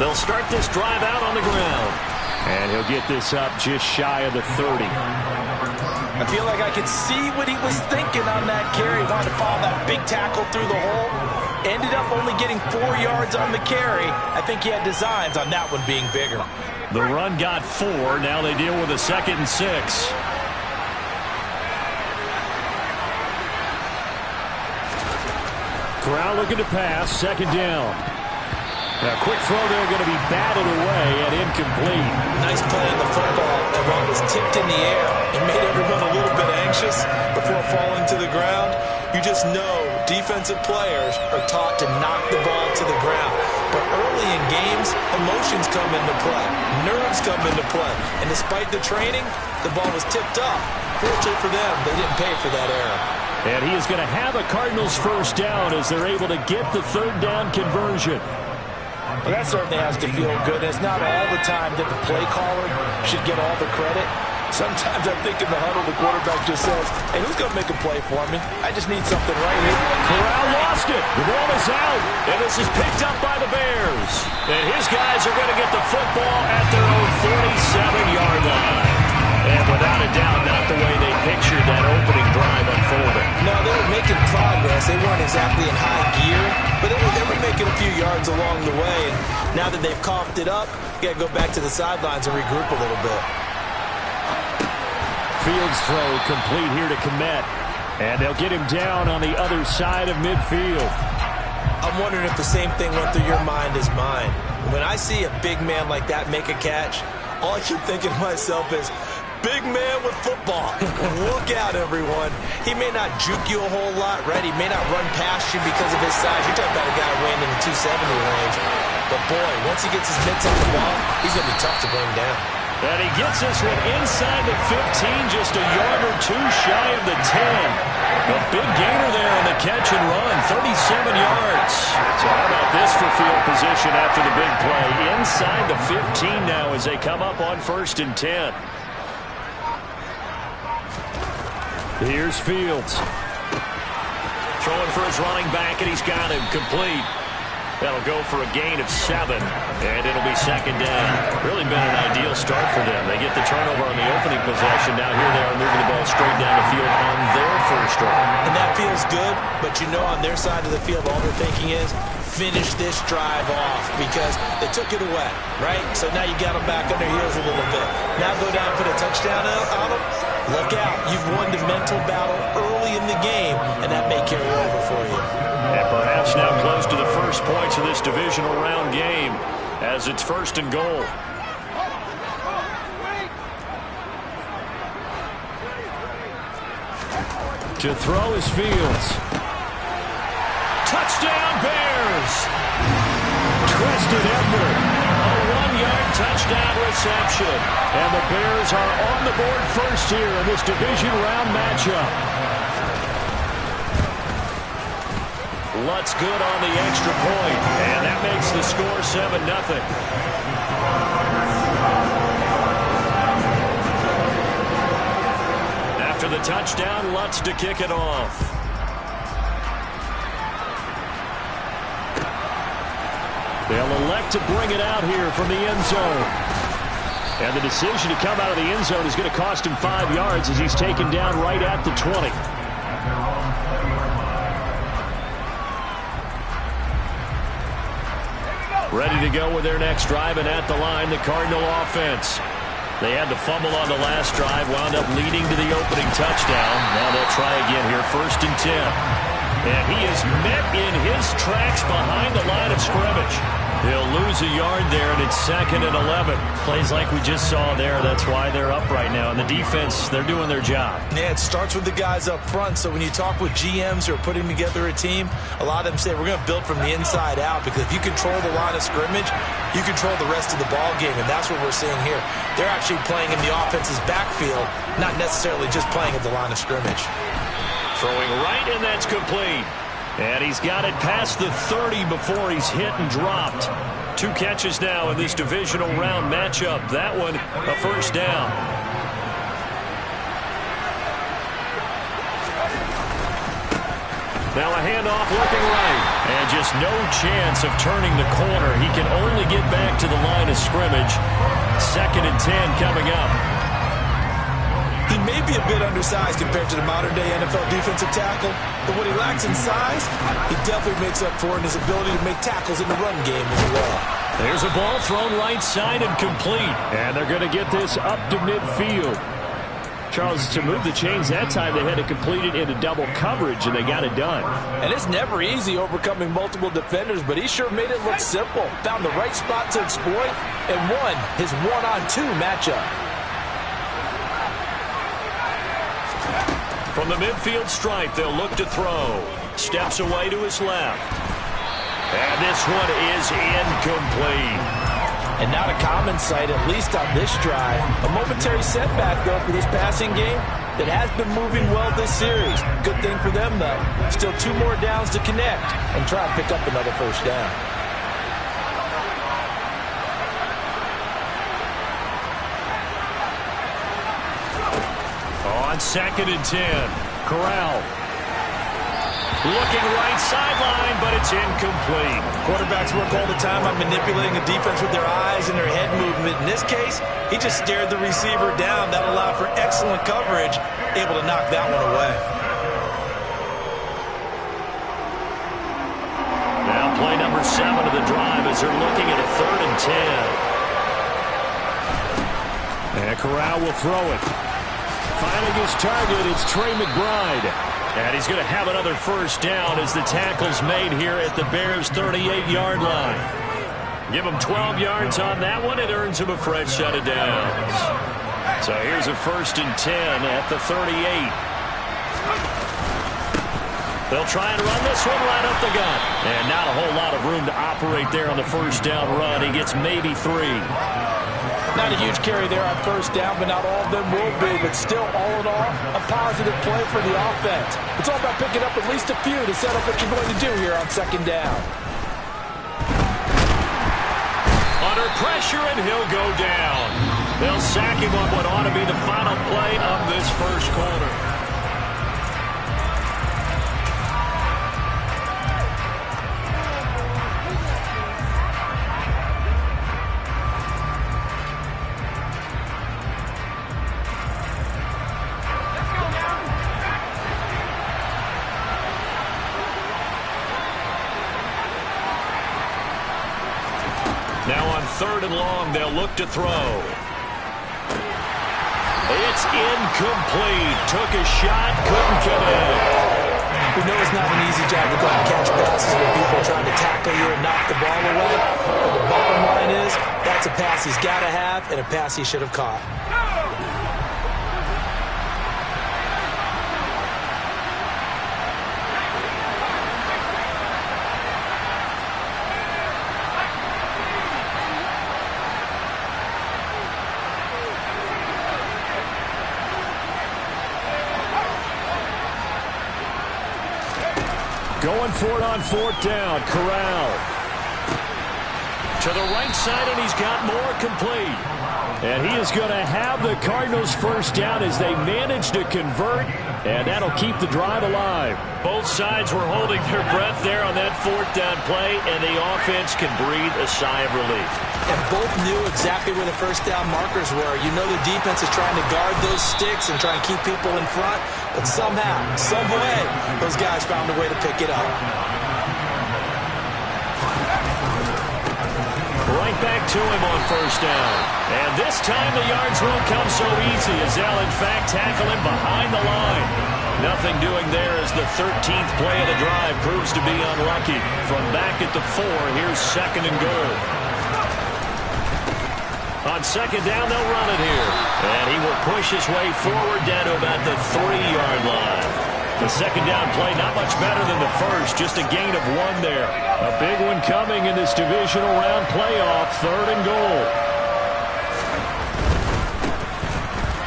They'll start this drive out on the ground. And he'll get this up just shy of the 30. I feel like I could see what he was thinking on that carry. Wanted to follow that big tackle through the hole. Ended up only getting 4 yards on the carry. I think he had designs on that one being bigger. The run got 4. Now they deal with a 2nd and 6. Corral looking to pass. 2nd down. A quick throw there going to be batted away and incomplete. Nice play on the football. The ball was tipped in the air. It made everyone a little bit anxious before falling to the ground. You just know defensive players are taught to knock the ball to the ground. But early in games, emotions come into play. Nerves come into play. And despite the training, the ball was tipped up. Fortunately for them, they didn't pay for that error. And he is going to have a Cardinals first down as they're able to get the 3rd down conversion. Well, that certainly has to feel good. It's not all the time that the play caller should get all the credit. Sometimes I think in the huddle, the quarterback just says, hey, who's going to make a play for me? I just need something right here. Corral lost it. The ball is out. And this is picked up by the Bears. And his guys are going to get the football at their own 47-yard line. And without a doubt, not the way they pictured that opening drive unfolding. No, they were making progress. They weren't exactly in high gear, but they were making a few yards along the way. And now that they've coughed it up, you got to go back to the sidelines and regroup a little bit. Fields throw complete here to Kmet. And they'll get him down on the other side of midfield. I'm wondering if the same thing went through your mind as mine. When I see a big man like that make a catch, all I keep thinking to myself is, big man with football. Look out, everyone. He may not juke you a whole lot, right? He may not run past you because of his size. You're talking about a guy weighing in the 270 range. But, boy, once he gets his mitts on the ball, he's going to be tough to bring down. And he gets this one inside the 15, just a yard or 2 shy of the 10. A big gainer there on the catch and run, 37 yards. So how about this for field position after the big play? Inside the 15 now as they come up on 1st and 10. Here's Fields. Throwing for his running back, and he's got him complete. That'll go for a gain of 7, and it'll be 2nd down. Really been an ideal start for them. They get the turnover on the opening possession. Now here they are moving the ball straight down the field on their first drive. And that feels good, but you know on their side of the field, all they're thinking is, finish this drive off because they took it away, right? So now you got them back on their heels a little bit. Now go down and put a touchdown on them. Look out. You've won the mental battle early in the game, and that may carry over for you. And perhaps now close to the first points of this divisional round game as it's 1st and goal. To throw is Fields. Touchdown Bears! Twisted Edward. A 1-yard touchdown reception. And the Bears are on the board first here in this division round matchup. Lutz good on the extra point, and that makes the score 7-0. After the touchdown, Lutz to kick it off. They'll elect to bring it out here from the end zone. And the decision to come out of the end zone is going to cost him 5 yards as he's taken down right at the 20. Ready to go with their next drive, and at the line, the Cardinal offense. They had the fumble on the last drive, wound up leading to the opening touchdown. Now they'll try again here, 1st and 10. And he is met in his tracks behind the line of scrimmage. He'll lose a yard there, and it's 2nd and 11. Plays like we just saw there. That's why they're up right now. And the defense, they're doing their job. Yeah, it starts with the guys up front. So when you talk with GMs who are putting together a team, a lot of them say we're going to build from the inside out, because if you control the line of scrimmage, you control the rest of the ball game, and that's what we're seeing here. They're actually playing in the offense's backfield, not necessarily just playing at the line of scrimmage. Throwing right, and that's complete. And he's got it past the 30 before he's hit and dropped. 2 catches now in this divisional round matchup. That one, a 1st down. Now a handoff looking right. And just no chance of turning the corner. He can only get back to the line of scrimmage. 2nd and 10 coming up. He may be a bit undersized compared to the modern-day NFL defensive tackle, but what he lacks in size, he definitely makes up for in his ability to make tackles in the run game as well. There's a ball thrown right side and complete. And they're going to get this up to midfield. Charles, to move the chains that time, they had to complete it into double coverage, and they got it done. And it's never easy overcoming multiple defenders, but he sure made it look simple. Found the right spot to exploit and won his one-on-two matchup. From the midfield stripe, they'll look to throw. Steps away to his left. And this one is incomplete. And not a common sight, at least on this drive. A momentary setback, though, for this passing game that has been moving well this series. Good thing for them, though. Still 2 more downs to connect and try and pick up another first down. On 2nd and 10, Corral. Looking right sideline, but it's incomplete. Quarterbacks work all the time on manipulating a defense with their eyes and their head movement. In this case, he just stared the receiver down. That allowed for excellent coverage, able to knock that one away. Now play number 7 of the drive as they're looking at a 3rd and 10. And Corral will throw it. Finding his target, it's Trey McBride. And he's going to have another first down as the tackle's made here at the Bears' 38-yard line. Give him 12 yards on that one. It earns him a fresh set of downs. So here's a 1st and 10 at the 38. They'll try and run this one right up the gut. And not a whole lot of room to operate there on the first down run. He gets maybe 3. Not a huge carry there on first down, but not all of them will be. But still, all in all, a positive play for the offense. It's all about picking up at least a few to set up what you're going to do here on 2nd down. Under pressure, and he'll go down. They'll sack him on what ought to be the final play of this first quarter. Now on 3rd and long, they'll look to throw. It's incomplete. Took a shot, couldn't connect. We know it's not an easy job to go and catch passes when people are trying to tackle you and knock the ball away. But the bottom line is, that's a pass he's got to have and a pass he should have caught. Going for it on 4th down. Corral. To the right side, and he's got more complete. And he is going to have the Cardinals' first down as they manage to convert, and that'll keep the drive alive. Both sides were holding their breath there on that 4th down play, and the offense can breathe a sigh of relief. And both knew exactly where the first down markers were. You know the defense is trying to guard those sticks and try and keep people in front, but somehow, some way, those guys found a way to pick it up. Right back to him on first down. And this time the yards won't come so easy as they'll, in fact, tackle him behind the line. Nothing doing there as the 13th play of the drive proves to be unlucky. From back at the 4, here's 2nd and goal. On 2nd down, they'll run it here. And he will push his way forward down to about the 3-yard line. The 2nd down play, not much better than the first, just a gain of 1 there. A big one coming in this divisional round playoff, 3rd and goal.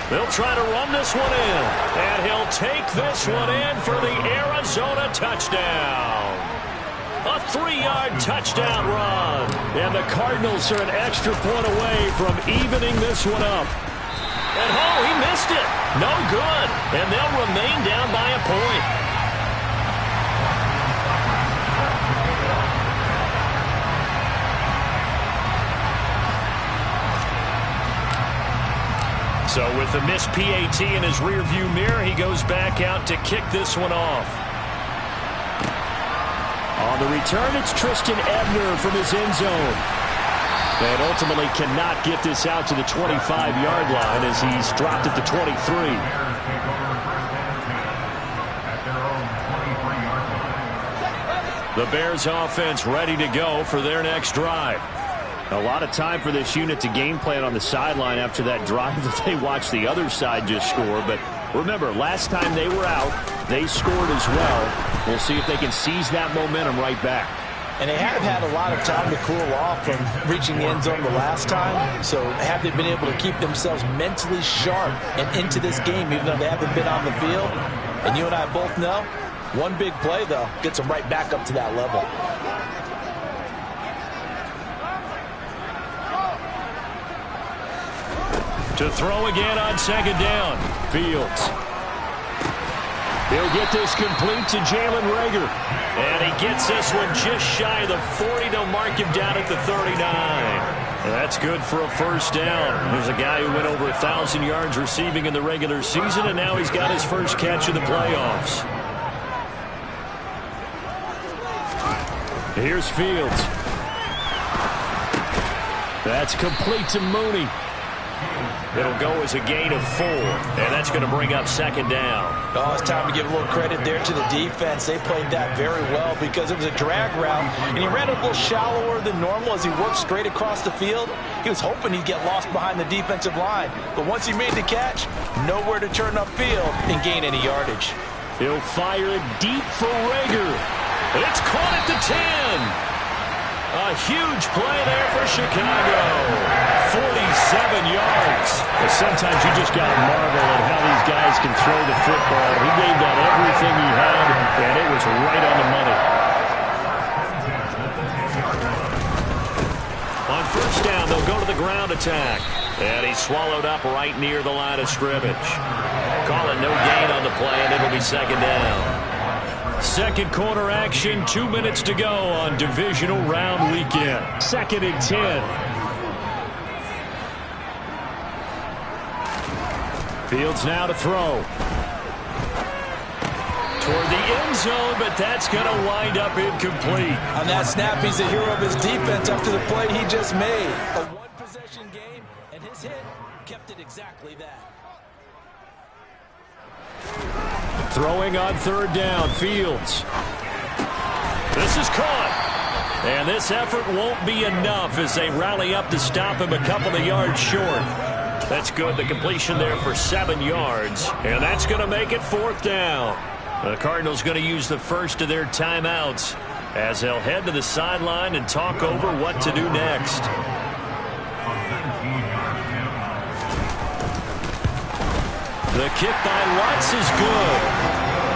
They'll try to run this one in, and he'll take this one in for the Arizona touchdown. A 3-yard touchdown run, and the Cardinals are an extra point away from evening this one up. And oh, he missed it. No good. And they'll remain down by a point. So with the missed PAT in his rearview mirror, he goes back out to kick this one off. On the return, it's Tristan Ebner from his end zone. And ultimately cannot get this out to the 25-yard line as he's dropped at the 23. The Bears offense ready to go for their next drive. A lot of time for this unit to game plan on the sideline after that drive that they watched the other side just score. But remember, last time they were out, they scored as well. We'll see if they can seize that momentum right back. And they have had a lot of time to cool off from reaching the end zone the last time. So have they been able to keep themselves mentally sharp and into this game even though they haven't been on the field? And you and I both know, one big play, though, gets them right back up to that level. To throw again on second down. Fields. He'll get this complete to Jalen Reagor. And he gets this one just shy of the 40. They'll mark him down at the 39. That's good for a first down. There's a guy who went over 1,000 yards receiving in the regular season, and now he's got his first catch in the playoffs. Here's Fields. That's complete to Mooney. It'll go as a gain of 4, and that's going to bring up second down. Oh, it's time to give a little credit there to the defense. They played that very well because it was a drag route, and he ran a little shallower than normal as he worked straight across the field. He was hoping he'd get lost behind the defensive line, but once he made the catch, nowhere to turn upfield and gain any yardage. He'll fire it deep for Reagor. It's caught at the 10. A huge play there for Chicago. 47 yards. But sometimes you just got to marvel at how these guys can throw the football. He gave that everything he had, and it was right on the money. On first down, they'll go to the ground attack. And he's swallowed up right near the line of scrimmage. Call it no gain on the play, and it'll be second down. Second quarter action, 2 minutes to go on divisional round weekend. 2nd and 10. Fields now to throw. Toward the end zone, but that's going to wind up incomplete. On that snap, he's the hero of his defense after the play he just made. A one-possession game, and his hit kept it exactly that. Throwing on third down, Fields. This is caught. And this effort won't be enough as they rally up to stop him a couple of yards short. That's good. The completion there for 7 yards. And that's going to make it 4th down. The Cardinals going to use the first of their timeouts as they'll head to the sideline and talk over what to do next. The kick by Lutz is good.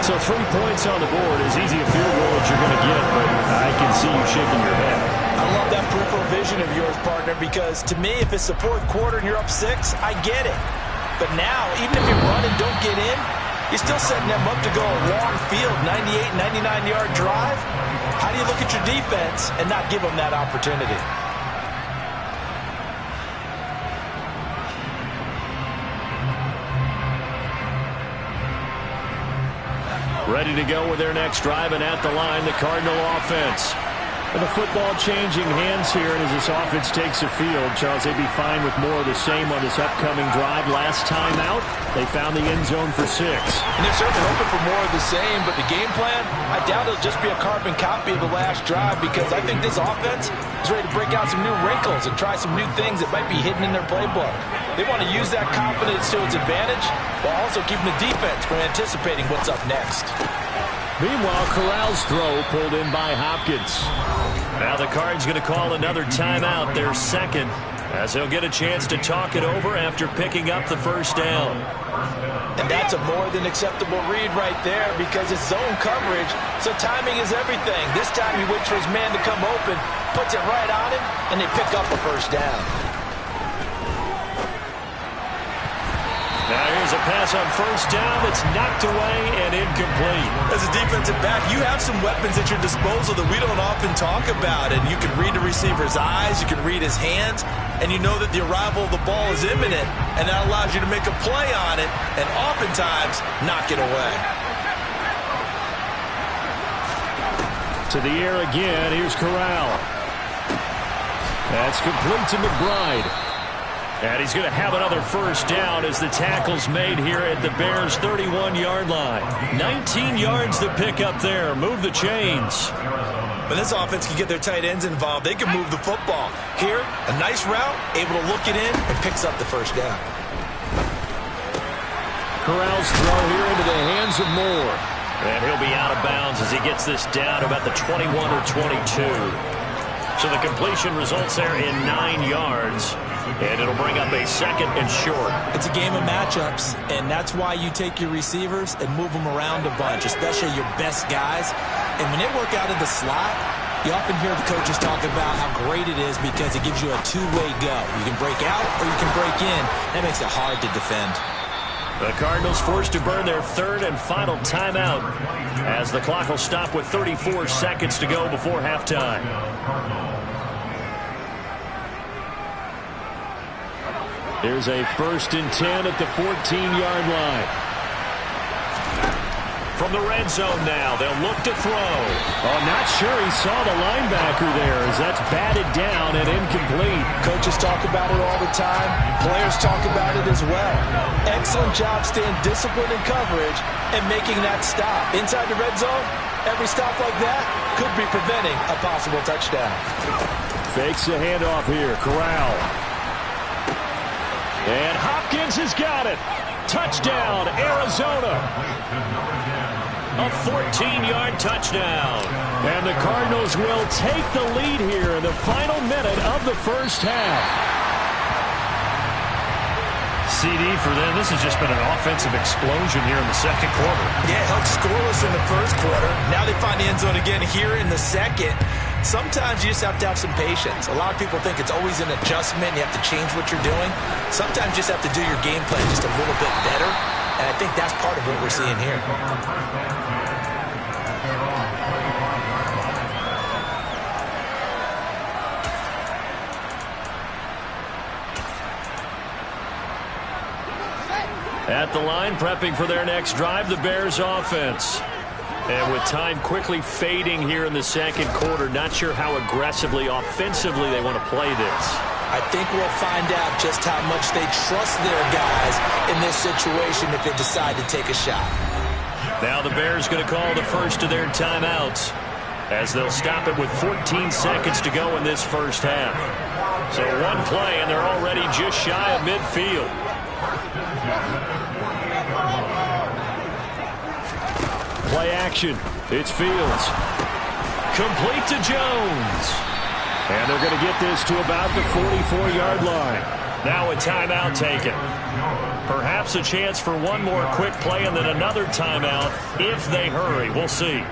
So 3 points on the board, as easy a field goal as you're going to get, but I can see you shaking your head. I love that peripheral vision of yours, partner, because to me, if it's the 4th quarter and you're up 6, I get it. But now, even if you run and don't get in, you're still setting them up to go a long field, 98, 99-yard drive. How do you look at your defense and not give them that opportunity? Ready to go with their next drive, and at the line, the Cardinal offense. And the football changing hands here, and as this offense takes the field, Charles, they'd be fine with more of the same on this upcoming drive. Last time out, they found the end zone for 6. And they're certainly hoping for more of the same, but the game plan, I doubt it'll just be a carbon copy of the last drive, because I think this offense is ready to break out some new wrinkles and try some new things that might be hidden in their playbook. They want to use that confidence to its advantage while also keeping the defense from anticipating what's up next. Meanwhile, Corral's throw pulled in by Hopkins. Now the Cards going to call another timeout, their second, as they'll get a chance to talk it over after picking up the first down. And that's a more than acceptable read right there because it's zone coverage, so timing is everything. This time he waits for his man to come open, puts it right on him, and they pick up a first down. Now here's a pass on first down that's knocked away and incomplete. As a defensive back, you have some weapons at your disposal that we don't often talk about. And you can read the receiver's eyes, you can read his hands, and you know that the arrival of the ball is imminent, and that allows you to make a play on it and oftentimes knock it away. To the air again. Here's Corral. That's complete to McBride. And he's going to have another first down as the tackle's made here at the Bears' 31-yard line. 19 yards to pick up there. Move the chains. When this offense can get their tight ends involved, they can move the football. Here, a nice route, able to look it in, and picks up the first down. Corral's throw here into the hands of Moore. And he'll be out of bounds as he gets this down about the 21 or 22. So the completion results there in 9 yards. And it'll bring up a second and short. It's a game of matchups, and that's why you take your receivers and move them around a bunch, especially your best guys. And when they work out of the slot, you often hear the coaches talk about how great it is because it gives you a two-way go. You can break out or you can break in. That makes it hard to defend. The Cardinals forced to burn their third and final timeout as the clock will stop with 34 seconds to go before halftime. Here's a 1st and 10 at the 14-yard line. From the red zone now, they'll look to throw. Oh, not sure he saw the linebacker there as that's batted down and incomplete. Coaches talk about it all the time. Players talk about it as well. Excellent job staying disciplined in coverage and making that stop. Inside the red zone, every stop like that could be preventing a possible touchdown. Fakes the handoff here. Corral. And Hopkins has got it. Touchdown, Arizona. A 14-yard touchdown. And the Cardinals will take the lead here in the final minute of the first half. CD for them. This has just been an offensive explosion here in the second quarter. Yeah, held scoreless in the first quarter. Now they find the end zone again here in the second. Sometimes you just have to have some patience. A lot of people think it's always an adjustment. You have to change what you're doing. Sometimes you just have to do your game plan just a little bit better. And I think that's part of what we're seeing here. At the line, prepping for their next drive, the Bears offense. And with time quickly fading here in the second quarter, not sure how aggressively, offensively they want to play this. I think we'll find out just how much they trust their guys in this situation if they decide to take a shot. Now the Bears going to call the first of their timeouts as they'll stop it with 14 seconds to go in this first half. So one play and they're already just shy of midfield. Play action. It's Fields. Complete to Jones. And they're going to get this to about the 44-yard line. Now a timeout taken. Perhaps a chance for one more quick play and then another timeout if they hurry. We'll see.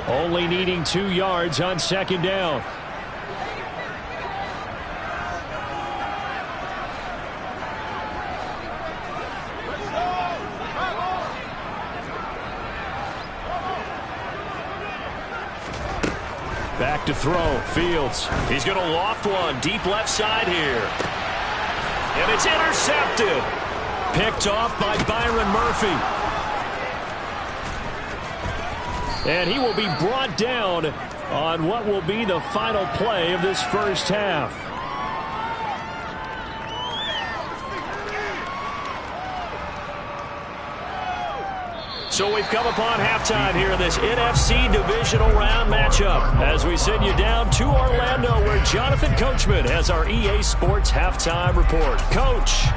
Only needing 2 yards on second down. Back to throw. Fields. He's going to loft one. Deep left side here. And it's intercepted. Picked off by Byron Murphy. And he will be brought down on what will be the final play of this first half. So we've come upon halftime here in this NFC divisional round matchup as we send you down to Orlando where Jonathan Coachman has our EA Sports halftime report. Coach,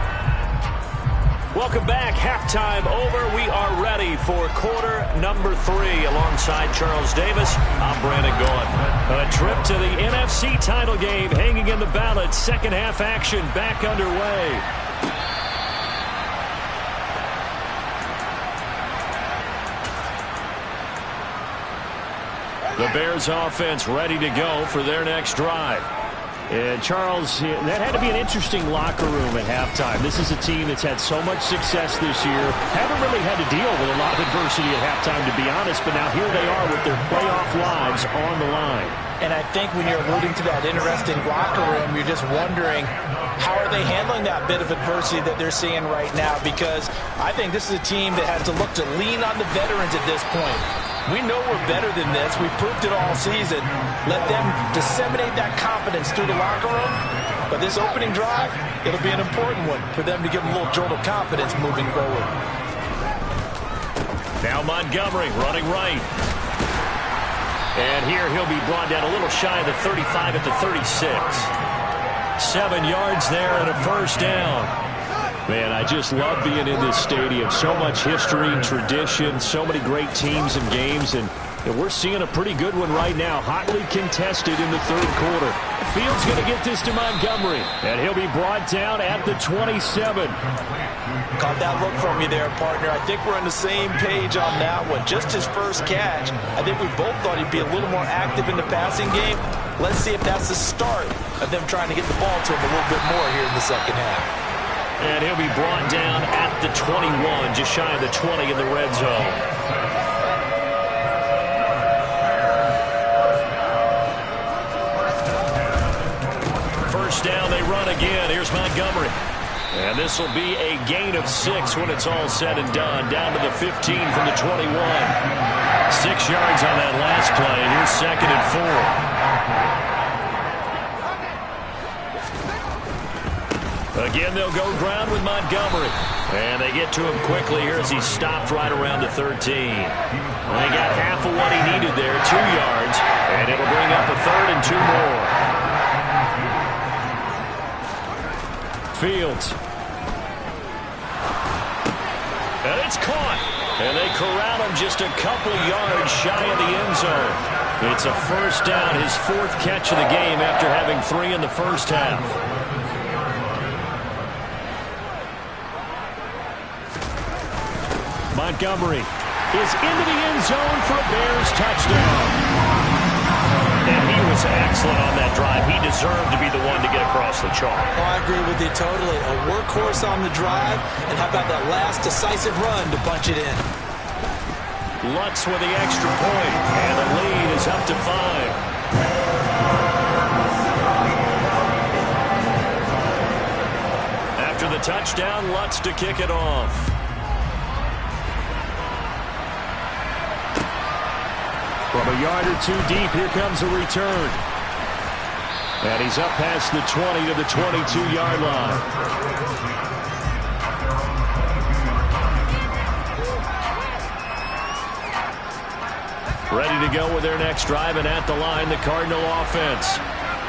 welcome back. Halftime over. We are ready for quarter number 3 alongside Charles Davis. I'm Brandon Gaughan. A trip to the NFC title game hanging in the balance. Second half action back underway. The Bears offense ready to go for their next drive. And, Charles, that had to be an interesting locker room at halftime. This is a team that's had so much success this year. Haven't really had to deal with a lot of adversity at halftime, to be honest, but now here they are with their playoff lives on the line. And I think when you're alluding to that interesting locker room, you're just wondering, how are they handling that bit of adversity that they're seeing right now? Because I think this is a team that has to look to lean on the veterans at this point. We know we're better than this. We've proved it all season. Let them disseminate that confidence through the locker room. But this opening drive, it'll be an important one for them to give them a little jolt of confidence moving forward. Now Montgomery running right. And here he'll be brought down a little shy of the 35 at the 36. 7 yards there and a first down. Man, I just love being in this stadium. So much history, tradition, so many great teams and games, and we're seeing a pretty good one right now. Hotly contested in the third quarter. Field's going to get this to Montgomery, and he'll be brought down at the 27. Caught that look from you there, partner. I think we're on the same page on that one. Just his first catch. I think we both thought he'd be a little more active in the passing game. Let's see if that's the start of them trying to get the ball to him a little bit more here in the second half. And he'll be brought down at the 21, just shy of the 20 in the red zone. First down, they run again. Here's Montgomery. And this will be a gain of 6 when it's all said and done. Down to the 15 from the 21. 6 yards on that last play. Here's 2nd and 4. Again, they'll go ground with Montgomery. And they get to him quickly here as he stopped right around the 13. Well, he got half of what he needed there, 2 yards. And it'll bring up a 3rd and 2 more. Fields. And it's caught. And they corral him just a couple yards shy of the end zone. It's a first down, his 4th catch of the game after having 3 in the first half. Montgomery is into the end zone for a Bears touchdown. And he was excellent on that drive. He deserved to be the one to get across the chalk. Oh, I agree with you totally. A workhorse on the drive, and how about that last decisive run to punch it in? Lutz with the extra point, and the lead is up to 5. After the touchdown, Lutz to kick it off. From a yard or 2 deep, here comes a return. And he's up past the 20 to the 22-yard line. Ready to go with their next drive, and at the line, the Cardinal offense.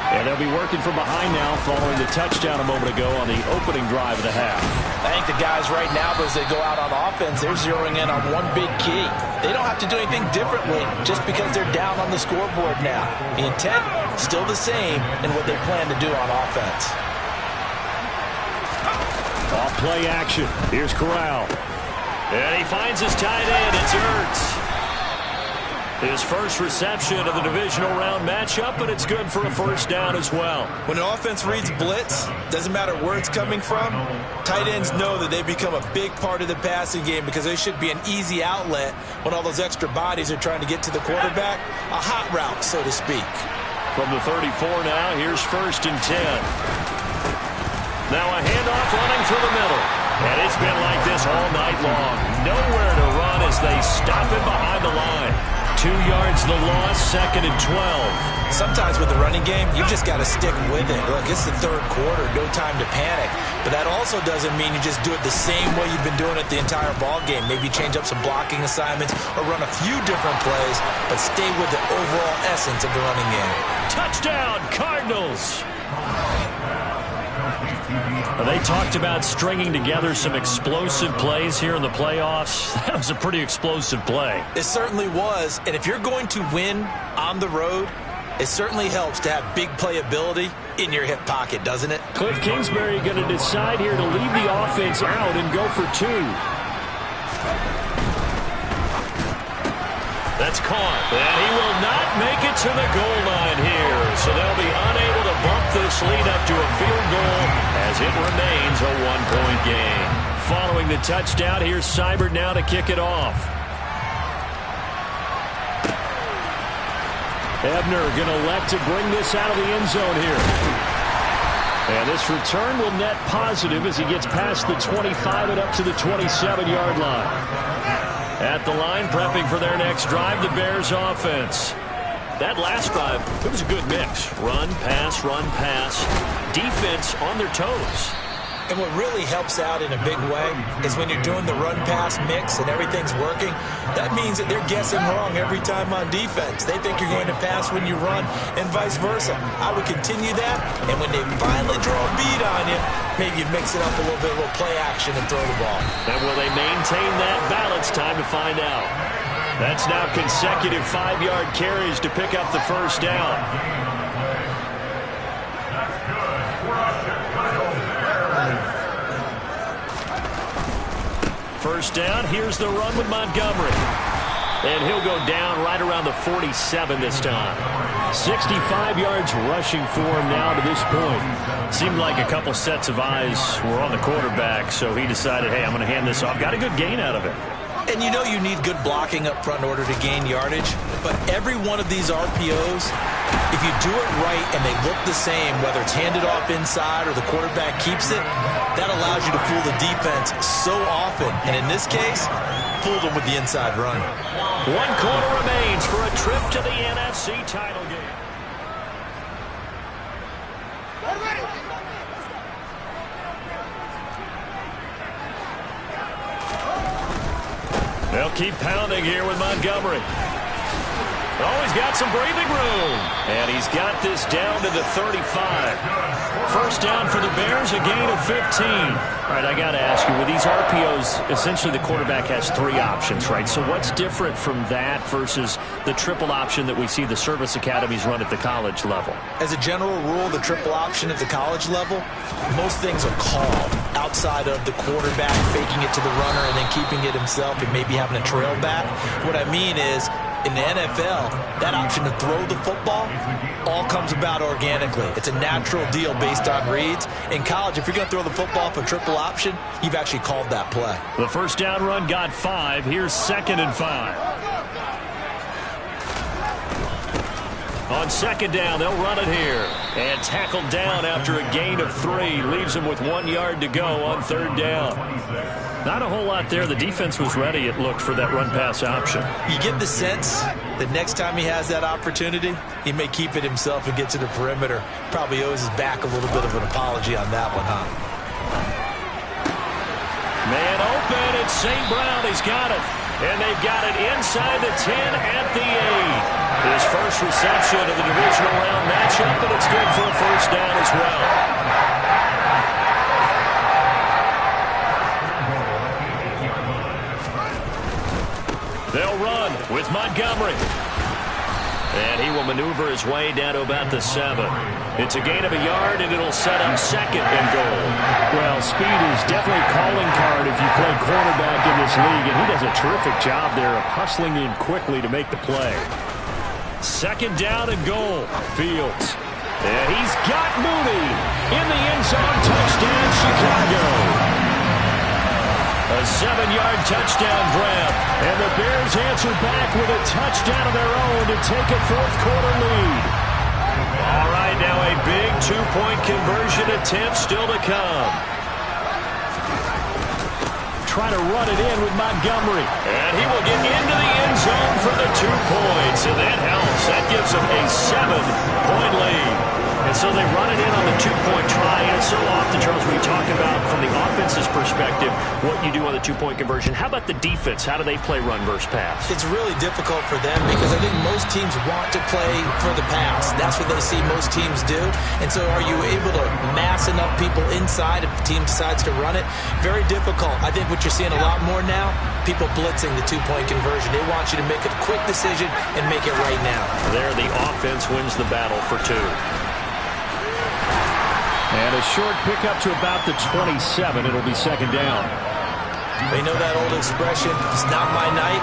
And they'll be working from behind now following the touchdown a moment ago on the opening drive of the half. I think the guys right now, as they go out on offense, they're zeroing in on one big key. They don't have to do anything differently just because they're down on the scoreboard now. The intent, still the same in what they plan to do on offense. Off play action. Here's Corral. And he finds his tight end. It's Ertz. His first reception of the divisional round matchup, but it's good for a first down as well. When an offense reads blitz, doesn't matter where it's coming from, tight ends know that they become a big part of the passing game because they should be an easy outlet when all those extra bodies are trying to get to the quarterback. A hot route, so to speak. From the 34 now, here's 1st and 10. Now a handoff running through the middle. And it's been like this all night long. Nowhere to run as they stop him behind the line. 2 yards the loss, 2nd and 12. Sometimes with the running game, you've just got to stick with it. Look, it's the third quarter, no time to panic. But that also doesn't mean you just do it the same way you've been doing it the entire ball game. Maybe change up some blocking assignments or run a few different plays, but stay with the overall essence of the running game. Touchdown, Cardinals! They talked about stringing together some explosive plays here in the playoffs. That was a pretty explosive play. It certainly was, and if you're going to win on the road, it certainly helps to have big playability in your hip pocket, doesn't it? Cliff Kingsbury going to decide here to leave the offense out and go for 2. That's caught, and he will not make it to the goal line here, so they'll be unable to bump this lead up to a field goal as it remains a one-point game. Following the touchdown, here's Seibert now to kick it off. Ebner going to elect to bring this out of the end zone here. And this return will net positive as he gets past the 25 and up to the 27-yard line. At the line, prepping for their next drive, the Bears offense. That last drive, it was a good mix. Run, pass, defense on their toes. And what really helps out in a big way is when you're doing the run-pass mix and everything's working, that means that they're guessing wrong every time on defense. They think you're going to pass when you run and vice versa. I would continue that, and when they finally draw a bead on you, maybe you mix it up a little bit, a little play action and throw the ball. And will they maintain that balance? Time to find out. That's now consecutive 5-yard carries to pick up the first down. First down, here's the run with Montgomery. And he'll go down right around the 47 this time. 65 yards rushing for him now to this point. Seemed like a couple sets of eyes were on the quarterback, so he decided, hey, I'm going to hand this off. Got a good gain out of it. And you know you need good blocking up front in order to gain yardage. But every one of these RPOs, if you do it right and they look the same, whether it's handed off inside or the quarterback keeps it, that allows you to fool the defense so often. And in this case, fooled them with the inside run. 1 quarter remains for a trip to the NFC title game. They'll keep pounding here with Montgomery. Oh, he's got some breathing room. And he's got this down to the 35. First down for the Bears, a gain of 15. All right, I got to ask you, with these RPOs, essentially the quarterback has 3 options, right? So what's different from that versus the triple option that we see the service academies run at the college level? As a general rule, the triple option at the college level, most things are called outside of the quarterback faking it to the runner and then keeping it himself and maybe having a trail back. What I mean is, in the NFL, that option to throw the football all comes about organically. It's a natural deal based on reads. In college, if you're going to throw the football for triple option, you've actually called that play. The first down run got 5. Here's 2nd and 5. On 2nd down, they'll run it here. And tackled down after a gain of 3. Leaves him with 1 yard to go on 3rd down. Not a whole lot there. The defense was ready, it looked, for that run-pass option. You get the sense that next time he has that opportunity, he may keep it himself and get to the perimeter. Probably owes his back a little bit of an apology on that one, huh? Man open, it's St. Brown. He's got it. And they've got it inside the 10 at the 8. His first reception of the divisional round matchup, and it's good for a first down as well. They'll run with Montgomery. And he will maneuver his way down to about the 7. It's a gain of a yard, and it'll set up 2nd and goal. Well, speed is definitely a calling card if you play quarterback in this league, and he does a terrific job there of hustling in quickly to make the play. 2nd down and goal. Fields. And he's got Mooney in the end zone. Touchdown, Chicago. A 7-yard touchdown grab. And the Bears answer back with a touchdown of their own to take a 4th quarter lead. All right, now a big 2-point conversion attempt still to come. Trying to run it in with Montgomery. And he will get into the end zone for the 2 points. And that helps. That gives them a 7-point lead. And so they run it in on the 2-point try. And so often, Charles, when you talk about from the offense's perspective what you do on the 2-point conversion, how about the defense? How do they play run versus pass? It's really difficult for them because I think most teams want to play for the pass. That's what they see most teams do. And so are you able to mass enough people inside if the team decides to run it? Very difficult. I think what you're seeing a lot more now, people blitzing the 2-point conversion. They want you to make a quick decision and make it right now. There, the offense wins the battle for 2. And a short pickup to about the 27. It'll be 2nd down. They know that old expression, it's not my night.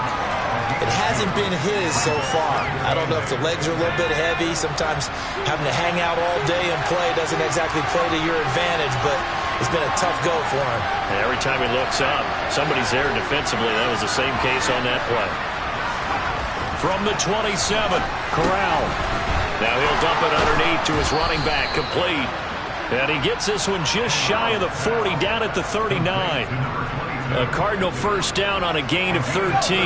It hasn't been his so far. I don't know if the legs are a little bit heavy. Sometimes having to hang out all day and play doesn't exactly play to your advantage, but it's been a tough go for him. And every time he looks up, somebody's there defensively. That was the same case on that play. From the 27, Corral. Now he'll dump it underneath to his running back, complete. And he gets this one just shy of the 40, down at the 39. A Cardinal first down on a gain of 13.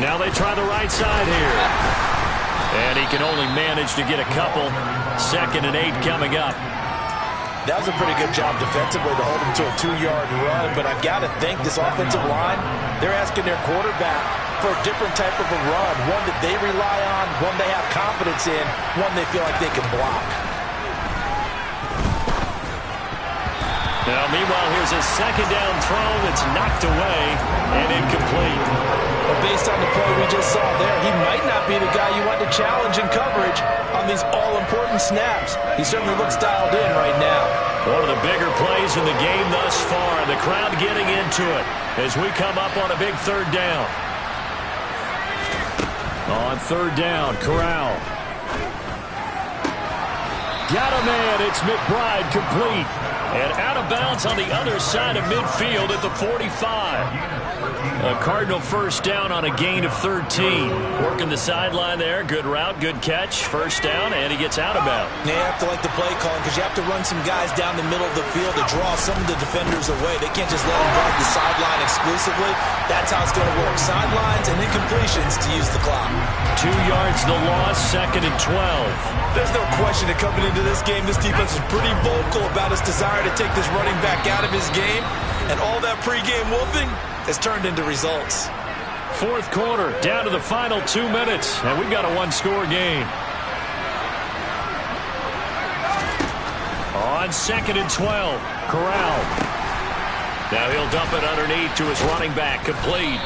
Now they try the right side here. And he can only manage to get a couple. 2nd and 8 coming up. That was a pretty good job defensively to hold him to a 2-yard run, but I've got to think this offensive line, they're asking their quarterback for a different type of a run, one that they rely on, one they have confidence in, one they feel like they can block. Now, meanwhile, here's a 2nd down throw that's knocked away and incomplete. But based on the play we just saw there, he might not be the guy you want to challenge in coverage on these all-important snaps. He certainly looks dialed in right now. One of the bigger plays in the game thus far. The crowd getting into it as we come up on a big 3rd down. On 3rd down, Corral. Got a man. It's McBride, complete. And out of bounds on the other side of midfield at the 45. A Cardinal first down on a gain of 13. Working the sideline there. Good route, good catch. First down, and he gets out of bounds. You have to like the play calling because you have to run some guys down the middle of the field to draw some of the defenders away. They can't just let them guard the sideline exclusively. That's how it's going to work. Sidelines and incompletions to use the clock. 2 yards the loss, 2nd and 12. There's no question that coming into this game, this defense is pretty vocal about its desire to take this running back out of his game. And all that pregame wolfing has turned into results. 4th quarter, down to the final 2 minutes, and we've got a 1-score game. On 2nd and 12, Corral. Now he'll dump it underneath to his running back, complete.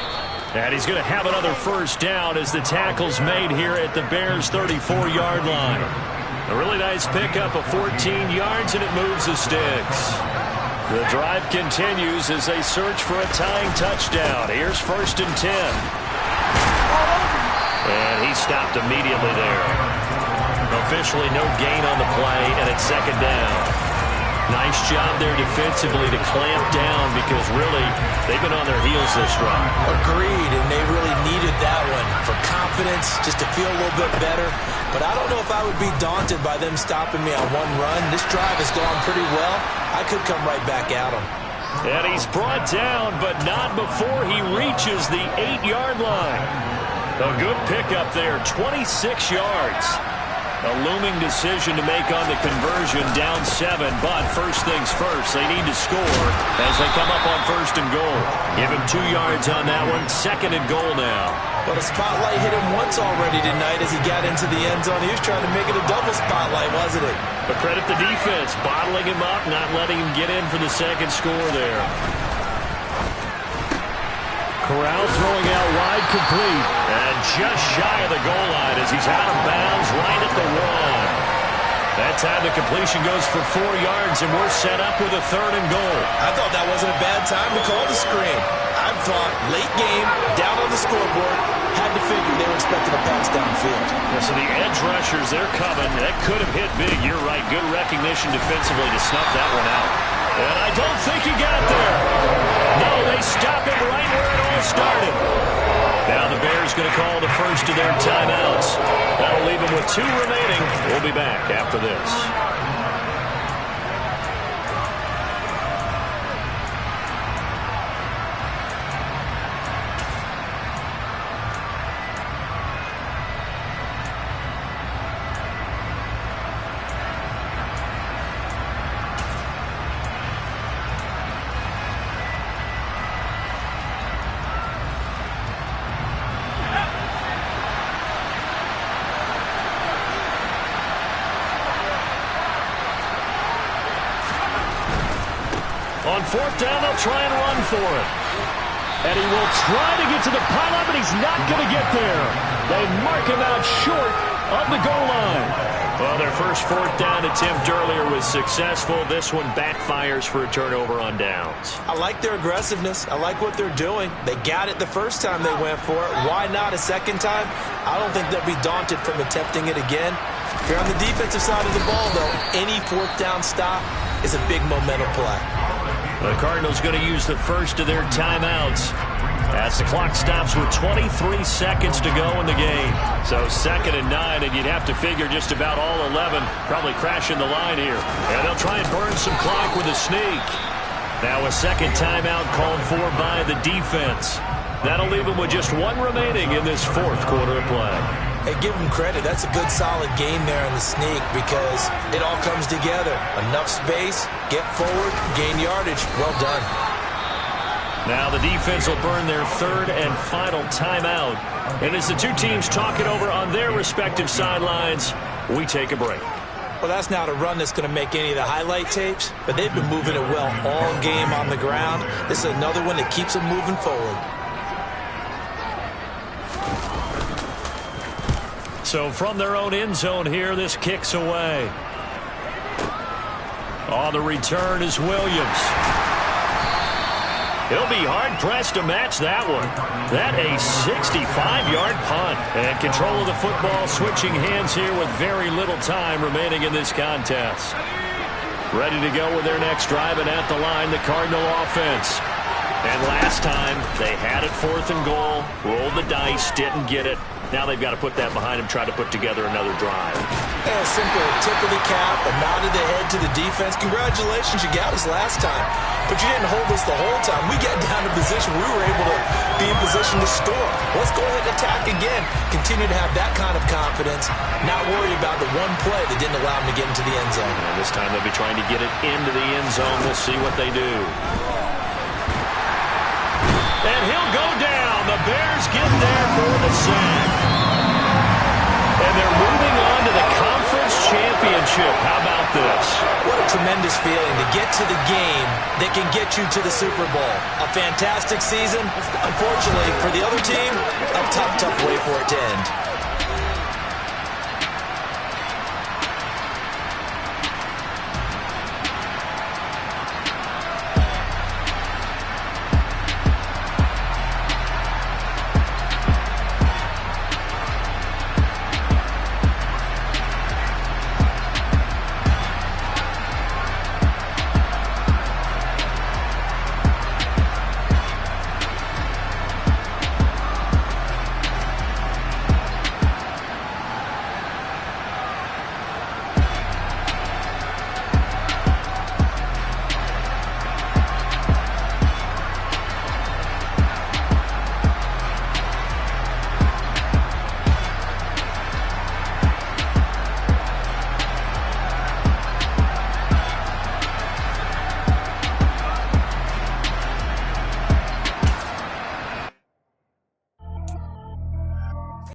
And he's going to have another first down as the tackle's made here at the Bears' 34-yard line. A really nice pickup of 14 yards, and it moves the sticks. The drive continues as they search for a tying touchdown. Here's 1st and 10. And he stopped immediately there. Officially no gain on the play, and it's 2nd down. Nice job there defensively to clamp down because really they've been on their heels this drive. Agreed, and they really needed that one for confidence, just to feel a little bit better. But I don't know if I would be daunted by them stopping me on one run. This drive has gone pretty well. I could come right back at him. And he's brought down, but not before he reaches the 8-yard line. A good pickup there, 26 yards. A looming decision to make on the conversion, down 7, but first things first, they need to score as they come up on 1st and goal. Give him 2 yards on that one, 2nd and goal now. Well, the spotlight hit him once already tonight as he got into the end zone. He was trying to make it a double spotlight, wasn't it? But credit the defense, bottling him up, not letting him get in for the 2nd score there. Corral throwing out wide, complete. And just shy of the goal line as he's out of bounds right at the 1. That time the completion goes for 4 yards, and we're set up with a 3rd and goal. I thought that wasn't a bad time to call the screen. I thought late game, down on the scoreboard, had to figure they were expecting a pass downfield. Yeah, so the edge rushers, they're coming. That could have hit big. You're right. Good recognition defensively to snuff that one out. And I don't think he got there. No, they stop him right where it all started. Now the Bears going to call the first of their timeouts. That'll leave them with 2 remaining. We'll be back after this. On 4th down, they'll try and run for it. And he will try to get to the pylon, but he's not going to get there. They mark him out short of the goal line. Well, their first fourth down attempt earlier was successful. This one backfires for a turnover on downs. I like their aggressiveness. I like what they're doing. They got it the first time they went for it. Why not a second time? I don't think they'll be daunted from attempting it again. If you're on the defensive side of the ball, though, any fourth down stop is a big momentum play. The Cardinals going to use the first of their timeouts as the clock stops with 23 seconds to go in the game. So 2nd and 9, and you'd have to figure just about all 11 probably crashing the line here. And they'll try and burn some clock with a sneak. Now a second timeout called for by the defense. That'll leave them with just one remaining in this fourth quarter of play. Hey, give them credit. That's a good, solid game there in the sneak because it all comes together. Enough space, get forward, gain yardage. Well done. Now the defense will burn their third and final timeout. And as the two teams talk it over on their respective sidelines, we take a break. Well, that's not a run that's going to make any of the highlight tapes, but they've been moving it well all game on the ground. This is another one that keeps them moving forward. So from their own end zone here, this kicks away. On the return is Williams. He'll be hard-pressed to match that one. That a 65-yard punt. And control of the football switching hands here with very little time remaining in this contest. Ready to go with their next drive, and at the line, the Cardinal offense. And last time, they had it 4th and goal, rolled the dice, didn't get it. Now they've got to put that behind them, try to put together another drive. Yeah, simple tip of the cap, a nod of the head to the defense. Congratulations, you got us last time. But you didn't hold us the whole time. We got down to position. We were able to be in position to score. Let's go ahead and attack again. Continue to have that kind of confidence. Not worry about the one play that didn't allow them to get into the end zone. And this time they'll be trying to get it into the end zone. We'll see what they do. And he'll go down. The Bears get there for the sack. And they're moving on to the conference championship. How about this? What a tremendous feeling to get to the game that can get you to the Super Bowl. A fantastic season. Unfortunately, for the other team, a tough way for it to end.